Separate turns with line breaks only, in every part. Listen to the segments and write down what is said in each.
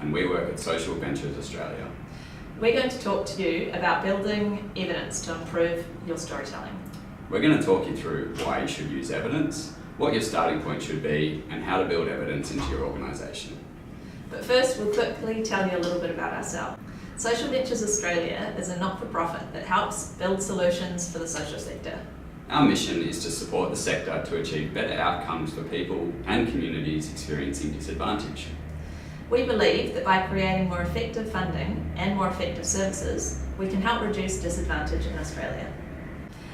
and we work at Social Ventures Australia.
We're going to talk to you about building evidence to improve your storytelling.
We're going to talk you through why you should use evidence, what your starting point should be, and how to build evidence into your organisation.
But first, we'll quickly tell you a little bit about ourselves. Social Ventures Australia is a not-for-profit that helps build solutions for the social sector.
Our mission is to support the sector to achieve better outcomes for people and communities experiencing disadvantage.
We believe that by creating more effective funding and more effective services, we can help reduce disadvantage in Australia.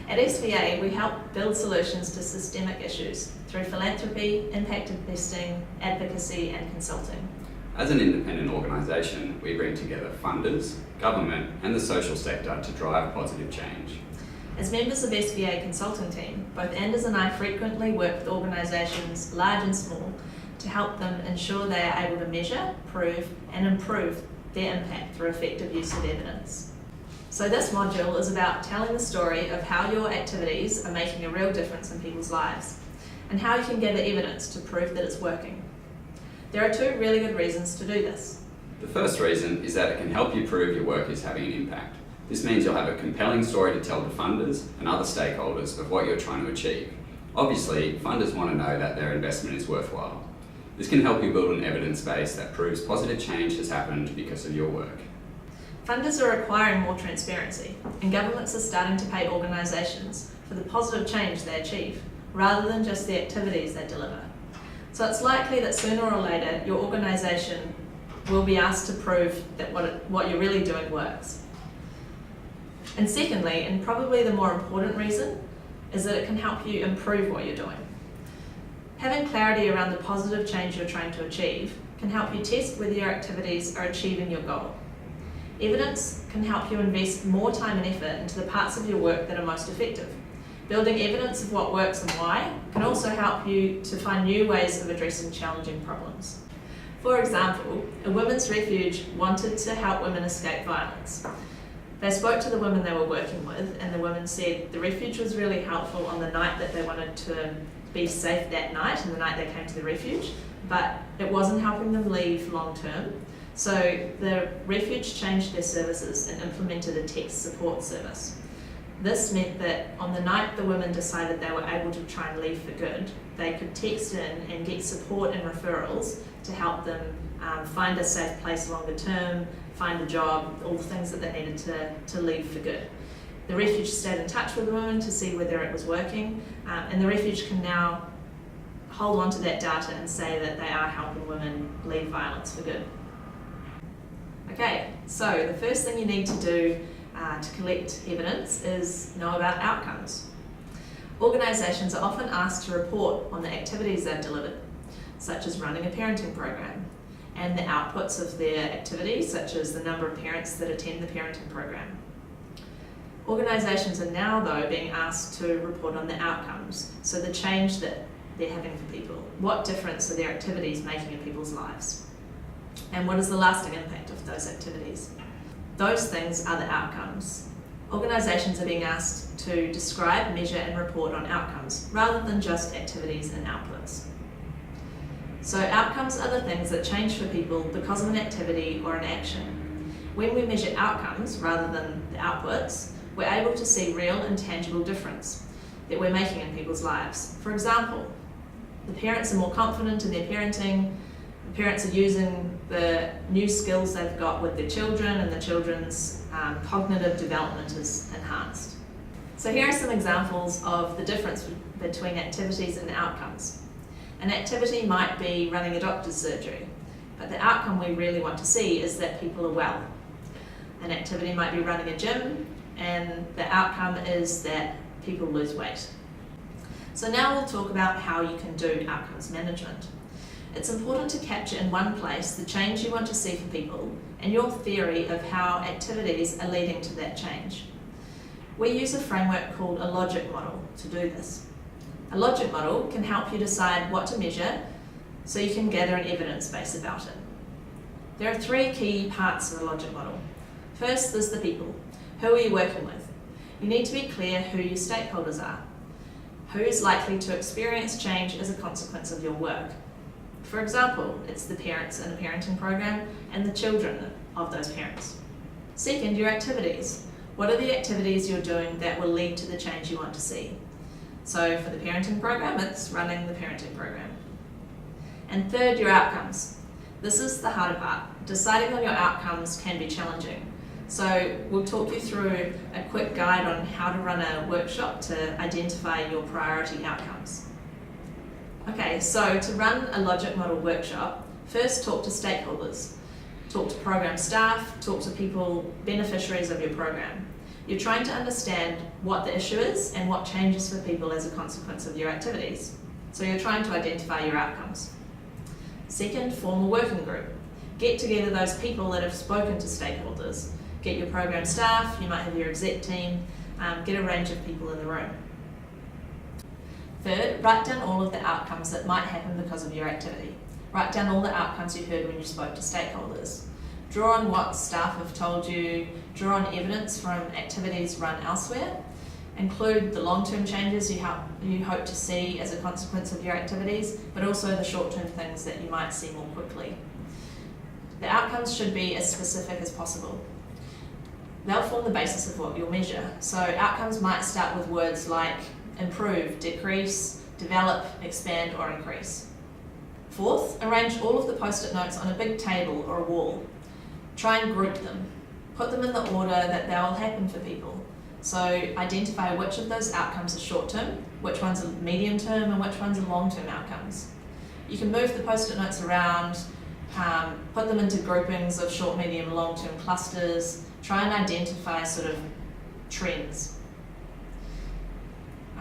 At SVA, we help build solutions to systemic issues through philanthropy, impact investing, advocacy and consulting.
As an independent organisation, we bring together funders, government and the social sector to drive positive change.
As members of SVA consulting team, both Anders and I frequently work with organisations, large and small, to help them ensure they are able to measure, prove and improve their impact through effective use of evidence. So this module is about telling the story of how your activities are making a real difference in people's lives and how you can gather evidence to prove that it's working. There are two really good reasons to do this.
The first reason is that it can help you prove your work is having an impact. This means you'll have a compelling story to tell to funders and other stakeholders of what you're trying to achieve. Obviously, funders want to know that their investment is worthwhile. This can help you build an evidence base that proves positive change has happened because of your work.
Funders are requiring more transparency, and governments are starting to pay organisations for the positive change they achieve, rather than just the activities they deliver. So it's likely that sooner or later your organisation will be asked to prove that what you're really doing works. And secondly, and probably the more important reason, is that it can help you improve what you're doing. Having clarity around the positive change you're trying to achieve can help you test whether your activities are achieving your goal. Evidence can help you invest more time and effort into the parts of your work that are most effective. Building evidence of what works and why can also help you to find new ways of addressing challenging problems. For example, a women's refuge wanted to help women escape violence. They spoke to the women they were working with, and the women said the refuge was really helpful on the night that they wanted to be safe that night and the night they came to the refuge, but it wasn't helping them leave long term. So the refuge changed their services and implemented a text support service. This meant that on the night the women decided they were able to try and leave for good, they could text in and get support and referrals to help them find a safe place longer term, find a job, all the things that they needed to leave for good. The refuge stayed in touch with the women to see whether it was working, and the refuge can now hold on to that data and say that they are helping women leave violence for good. Okay, so the first thing you need to do to collect evidence is know about outcomes. Organisations are often asked to report on the activities they've delivered, such as running a parenting program, and the outputs of their activities, such as the number of parents that attend the parenting program. Organisations are now, though, being asked to report on the outcomes, so the change that they're having for people. What difference are their activities making in people's lives? And what is the lasting impact of those activities? Those things are the outcomes. Organisations are being asked to describe, measure and report on outcomes, rather than just activities and outputs. So outcomes are the things that change for people because of an activity or an action. When we measure outcomes rather than the outputs, we're able to see real and tangible difference that we're making in people's lives. For example, the parents are more confident in their parenting, the parents are using the new skills they've got with their children, and the children's cognitive development is enhanced. So here are some examples of the difference between activities and outcomes. An activity might be running a doctor's surgery, but the outcome we really want to see is that people are well. An activity might be running a gym, and the outcome is that people lose weight. So now we'll talk about how you can do outcomes management. It's important to capture in one place the change you want to see for people and your theory of how activities are leading to that change. We use a framework called a logic model to do this. A logic model can help you decide what to measure so you can gather an evidence base about it. There are three key parts of the logic model. First, there's the people. Who are you working with? You need to be clear who your stakeholders are. Who is likely to experience change as a consequence of your work? For example, it's the parents in a parenting program and the children of those parents. Second, your activities. What are the activities you're doing that will lead to the change you want to see? So for the parenting program, it's running the parenting program. And third, your outcomes. This is the harder part. Deciding on your outcomes can be challenging. So we'll talk you through a quick guide on how to run a workshop to identify your priority outcomes. Okay, so to run a logic model workshop, first talk to stakeholders. Talk to program staff, talk to people, beneficiaries of your program. You're trying to understand what the issue is and what changes for people as a consequence of your activities. So you're trying to identify your outcomes. Second, form a working group. Get together those people that have spoken to stakeholders. Get your program staff, you might have your exec team, get a range of people in the room. Third, write down all of the outcomes that might happen because of your activity. Write down all the outcomes you heard when you spoke to stakeholders. Draw on what staff have told you, draw on evidence from activities run elsewhere. Include the long-term changes you hope to see as a consequence of your activities, but also the short-term things that you might see more quickly. The outcomes should be as specific as possible. They'll form the basis of what you'll measure. So outcomes might start with words like improve, decrease, develop, expand, or increase. Fourth, arrange all of the post-it notes on a big table or a wall. Try and group them. Put them in the order that they will happen for people. So identify which of those outcomes are short-term, which ones are medium-term, and which ones are long-term outcomes. You can move the post-it notes around, put them into groupings of short, medium, long-term clusters. Try and identify sort of trends.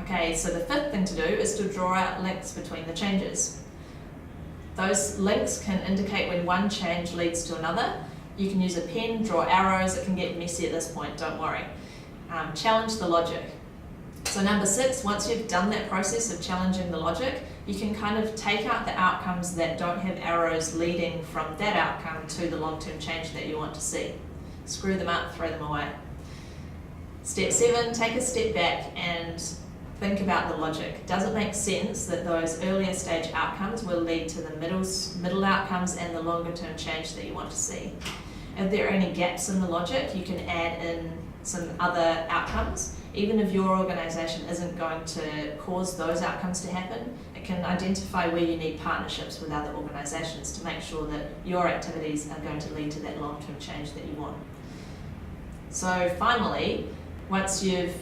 Okay, so the fifth thing to do is to draw out links between the changes. Those links can indicate when one change leads to another. You can use a pen, draw arrows. It can get messy at this point, don't worry. Challenge the logic. So number 6, once you've done that process of challenging the logic, you can kind of take out the outcomes that don't have arrows leading from that outcome to the long-term change that you want to see. Screw them up, throw them away. Step 7, take a step back and think about the logic. Does it make sense that those earlier stage outcomes will lead to the middle outcomes and the longer term change that you want to see? If there are any gaps in the logic, you can add in some other outcomes. Even if your organisation isn't going to cause those outcomes to happen, it can identify where you need partnerships with other organisations to make sure that your activities are going to lead to that long-term change that you want. So finally, once you've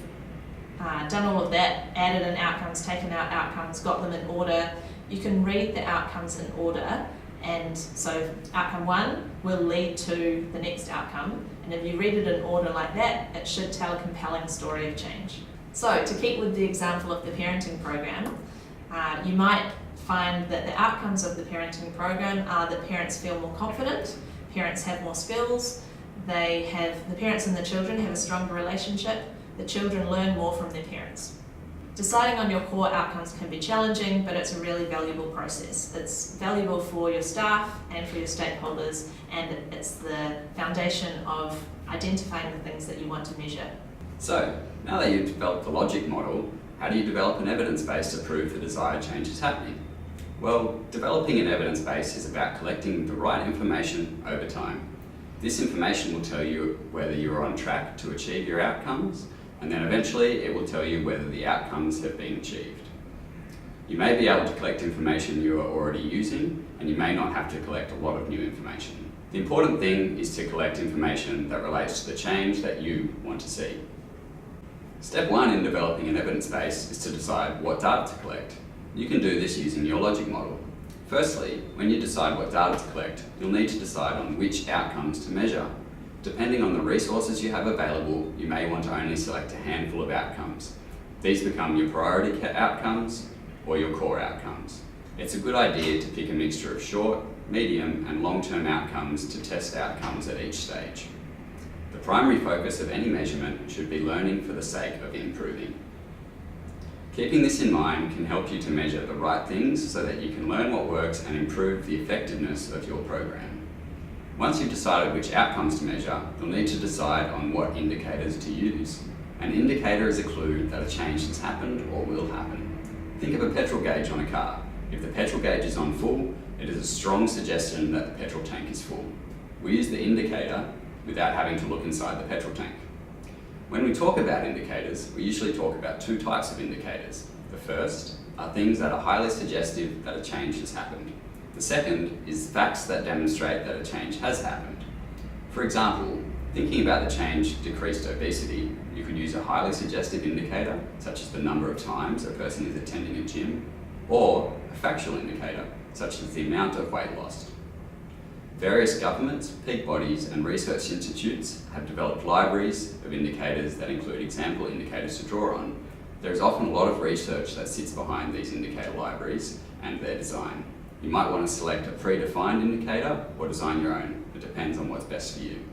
done all of that, added in outcomes, taken out outcomes, got them in order, you can read the outcomes in order, and so outcome 1 will lead to the next outcome, and if you read it in order like that, it should tell a compelling story of change. So to keep with the example of the parenting program, you might find that the outcomes of the parenting program are that parents feel more confident, parents have more skills, the parents and the children have a stronger relationship, the children learn more from their parents. Deciding on your core outcomes can be challenging, but it's a really valuable process. It's valuable for your staff and for your stakeholders, and it's the foundation of identifying the things that you want to measure.
So, now that you've developed the logic model, how do you develop an evidence base to prove the desired change is happening? Well, developing an evidence base is about collecting the right information over time. This information will tell you whether you're on track to achieve your outcomes, and then eventually it will tell you whether the outcomes have been achieved. You may be able to collect information you are already using, and you may not have to collect a lot of new information. The important thing is to collect information that relates to the change that you want to see. Step 1 in developing an evidence base is to decide what data to collect. You can do this using your logic model. Firstly, when you decide what data to collect, you'll need to decide on which outcomes to measure. Depending on the resources you have available, you may want to only select a handful of outcomes. These become your priority outcomes or your core outcomes. It's a good idea to pick a mixture of short, medium, and long-term outcomes to test outcomes at each stage. The primary focus of any measurement should be learning for the sake of improving. Keeping this in mind can help you to measure the right things so that you can learn what works and improve the effectiveness of your program. Once you've decided which outcomes to measure, you'll need to decide on what indicators to use. An indicator is a clue that a change has happened or will happen. Think of a petrol gauge on a car. If the petrol gauge is on full, It is a strong suggestion that the petrol tank is full. We use the indicator without having to look inside the petrol tank. When we talk about indicators, we usually talk about two types of indicators. The first are things that are highly suggestive that a change has happened. The second is facts that demonstrate that a change has happened. For example, thinking about the change decreased obesity, you could use a highly suggestive indicator, such as the number of times a person is attending a gym, or a factual indicator, such as the amount of weight lost. Various governments, peak bodies, and research institutes have developed libraries of indicators that include example indicators to draw on. There is often a lot of research that sits behind these indicator libraries and their design. You might want to select a predefined indicator or design your own. It depends on what's best for you.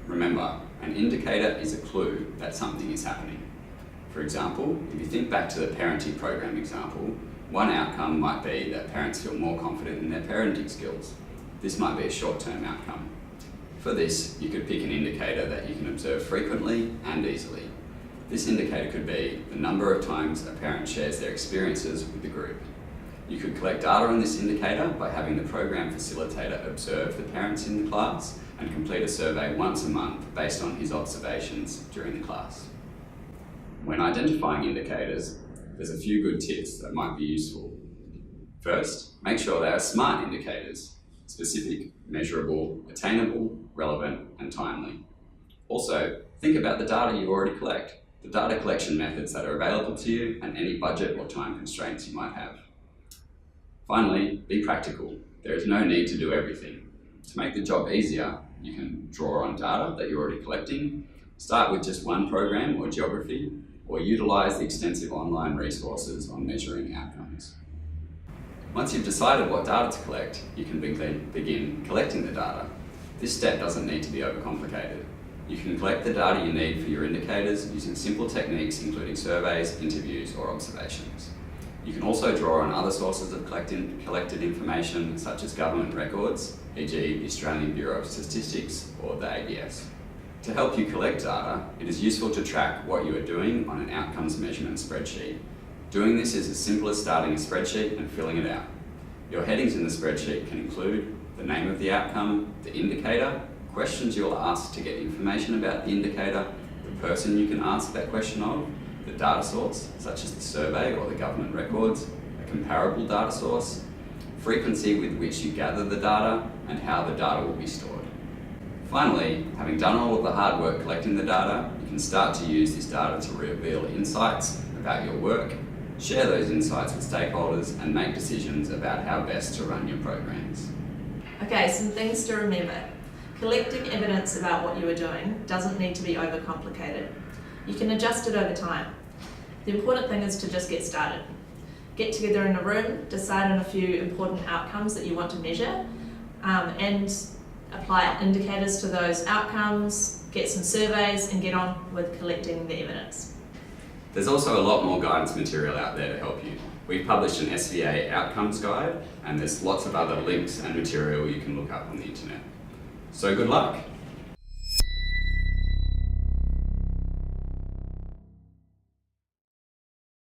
Remember, an indicator is a clue that something is happening. For example, if you think back to the parenting program example, one outcome might be that parents feel more confident in their parenting skills. This might be a short-term outcome. For this, you could pick an indicator that you can observe frequently and easily. This indicator could be the number of times a parent shares their experiences with the group. You could collect data on this indicator by having the program facilitator observe the parents in the class and complete a survey once a month based on his observations during the class. When identifying indicators, there's a few good tips that might be useful. First, make sure they are SMART indicators: specific, measurable, attainable, relevant, and timely. Also, think about the data you already collect, the data collection methods that are available to you, and any budget or time constraints you might have. Finally, be practical. There is no need to do everything. To make the job easier, you can draw on data that you're already collecting, start with just one program or geography, or utilise the extensive online resources on measuring outcomes. Once you've decided what data to collect, you can begin collecting the data. This step doesn't need to be overcomplicated. You can collect the data you need for your indicators using simple techniques including surveys, interviews, or observations. You can also draw on other sources of collected information such as government records, e.g. the Australian Bureau of Statistics or the ABS. To help you collect data, it is useful to track what you are doing on an outcomes measurement spreadsheet. Doing this is as simple as starting a spreadsheet and filling it out. Your headings in the spreadsheet can include the name of the outcome, the indicator, questions you'll ask to get information about the indicator, the person you can ask that question of, the data source, such as the survey or the government records, a comparable data source, frequency with which you gather the data, and how the data will be stored. Finally, having done all of the hard work collecting the data, you can start to use this data to reveal insights about your work, share those insights with stakeholders, and make decisions about how best to run your programs.
Okay, some things to remember. Collecting evidence about what you are doing doesn't need to be overcomplicated. You can adjust it over time. The important thing is to just get started. Get together in a room, decide on a few important outcomes that you want to measure, and apply indicators to those outcomes, get some surveys, and get on with collecting the evidence.
There's also a lot more guidance material out there to help you. We've published an SVA outcomes guide, and there's lots of other links and material you can look up on the internet. So good luck!